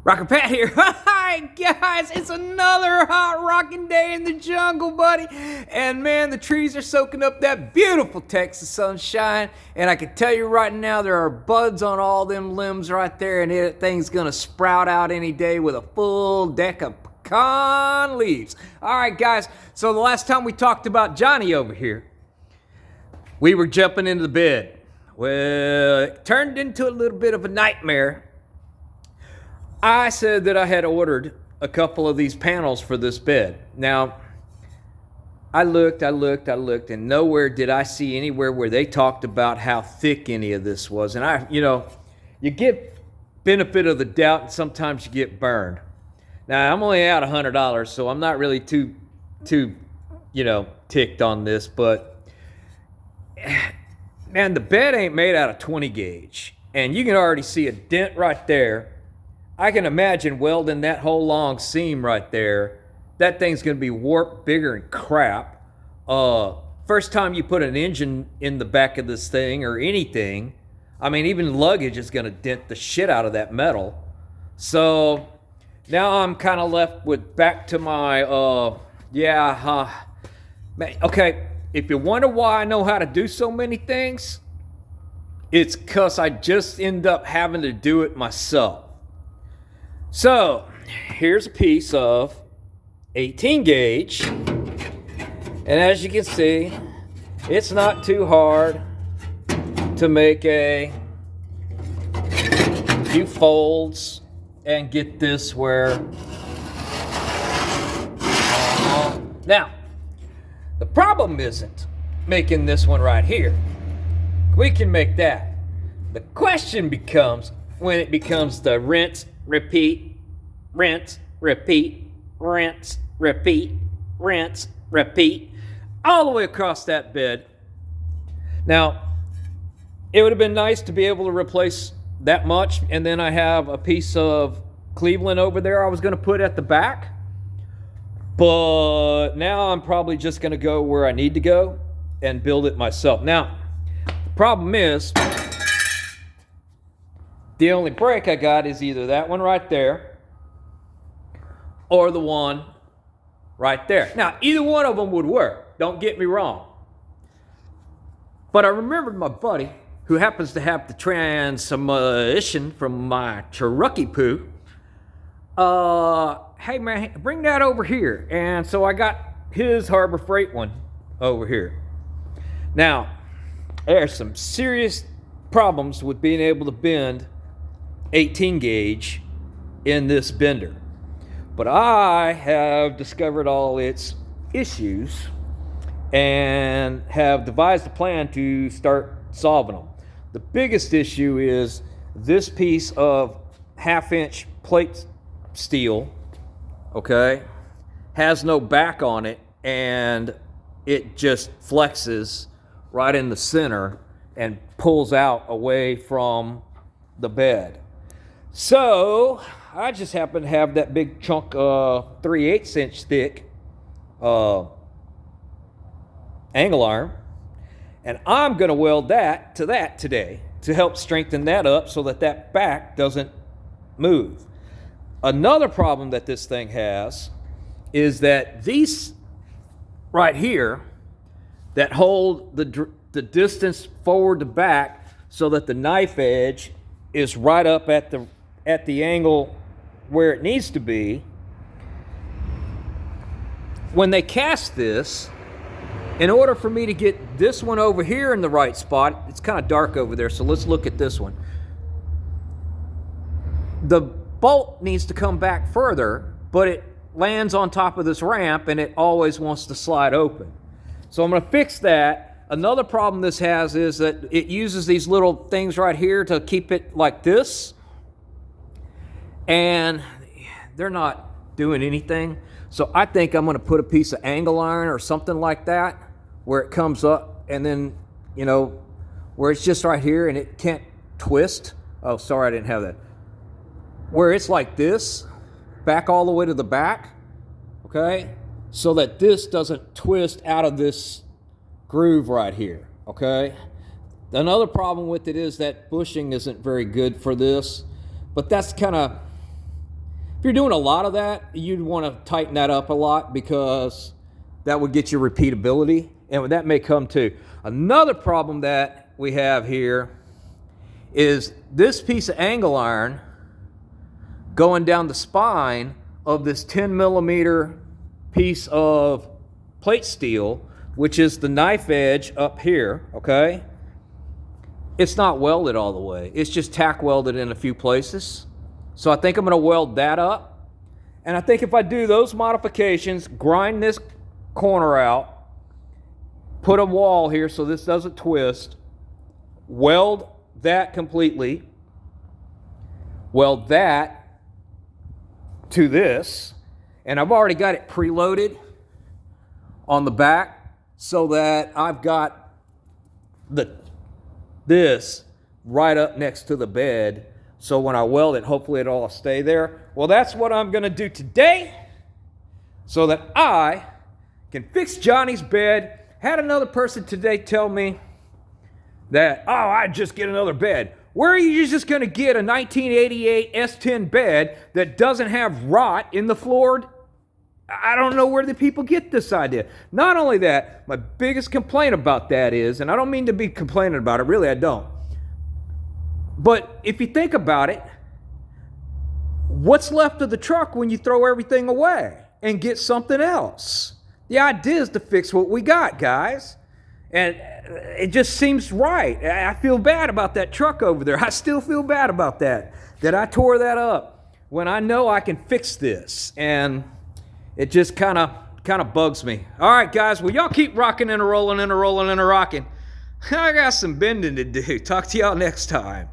Rocker Pat here. Hi guys, it's another hot rocking day in the jungle, buddy. And man, the trees are soaking up that beautiful Texas sunshine. And I can tell you right now, there are buds on all them limbs right there, and that thing's gonna sprout out any day with a full deck of pecan leaves. All right, guys. So the last time we talked about Johnny over here, we were jumping into the bed. Well, it turned into a little bit of a nightmare. I said that I had ordered a couple of these panels for this bed. Now, I looked, and nowhere did I see anywhere where they talked about how thick any of this was. And you get benefit of the doubt, and sometimes you get burned. Now, I'm only out $100, so I'm not really too ticked on this, but man, the bed ain't made out of 20 gauge, and you can already see a dent right there. I can imagine welding that whole long seam right there. That thing's gonna be warped, bigger, and crap. First time you put an engine in the back of this thing or anything, I mean, even luggage is gonna dent the shit out of that metal. So now I'm kind of left with back to my, okay, if you wonder why I know how to do so many things, it's because I just end up having to do it myself. So, here's a piece of 18 gauge, and as you can see, it's not too hard to make a few folds and get this where. Now, the problem isn't making this one right here. We can make that. The question becomes when it becomes the rinse, repeat, rinse, repeat, rinse, repeat, rinse, repeat, all the way across that bed. Now, it would have been nice to be able to replace that much, and then I have a piece of Cleveland over there I was going to put at the back, but now I'm probably just going to go where I need to go and build it myself. Now, the problem is, the only break I got is either that one right there or the one right there. Now, either one of them would work. Don't get me wrong. But I remembered my buddy, who happens to have the transmission from my Cherokee poo. Hey man, bring that over here. And so I got his Harbor Freight one over here. Now, there's some serious problems with being able to bend 18 gauge in this bender, but I have discovered all its issues and have devised a plan to start solving them. The biggest issue is this piece of 1/2-inch plate steel, okay, has no back on it, and it just flexes right in the center and pulls out away from the bed. So I just happen to have that big chunk of 3/8-inch thick angle iron, and I'm going to weld that to that today to help strengthen that up so that that back doesn't move. Another problem that this thing has is that these right here that hold the distance forward to back so that the knife edge is right up at the angle where it needs to be. When they cast this, in order for me to get this one over here in the right spot, it's kind of dark over there, so let's look at this one. The bolt needs to come back further, but it lands on top of this ramp and it always wants to slide open. So I'm going to fix that. Another problem this has is that it uses these little things right here to keep it like this, and they're not doing anything. So I think I'm going to put a piece of angle iron or something like that where it comes up, and then, where it's just right here and it can't twist. Oh, sorry, I didn't have that. Where it's like this, back all the way to the back, okay? So that this doesn't twist out of this groove right here, okay? Another problem with it is that bushing isn't very good for this, but that's kind of If you're doing a lot of that, you'd want to tighten that up a lot because that would get your repeatability, and that may come to. Another problem that we have here is this piece of angle iron going down the spine of this 10 millimeter piece of plate steel, which is the knife edge up here, okay? It's not welded all the way. It's just tack welded in a few places. So I think I'm gonna weld that up. And I think if I do those modifications, grind this corner out, put a wall here so this doesn't twist, weld that completely, weld that to this, and I've already got it preloaded on the back so that I've got this right up next to the bed, so when I weld it, hopefully it'll all stay there. Well, that's what I'm gonna do today so that I can fix Johnny's bed. Had another person today tell me that, oh, I'd just get another bed. Where are you just gonna get a 1988 S10 bed that doesn't have rot in the floor? I don't know where the people get this idea. Not only that, my biggest complaint about that is, and I don't mean to be complaining about it, really I don't. But if you think about it, what's left of the truck when you throw everything away and get something else? The idea is to fix what we got, guys. And it just seems right. I feel bad about that truck over there. I still feel bad about that I tore that up when I know I can fix this. And it just kind of bugs me. All right, guys. Well, y'all keep rocking and a rolling and a rolling and a rocking. I got some bending to do. Talk to y'all next time.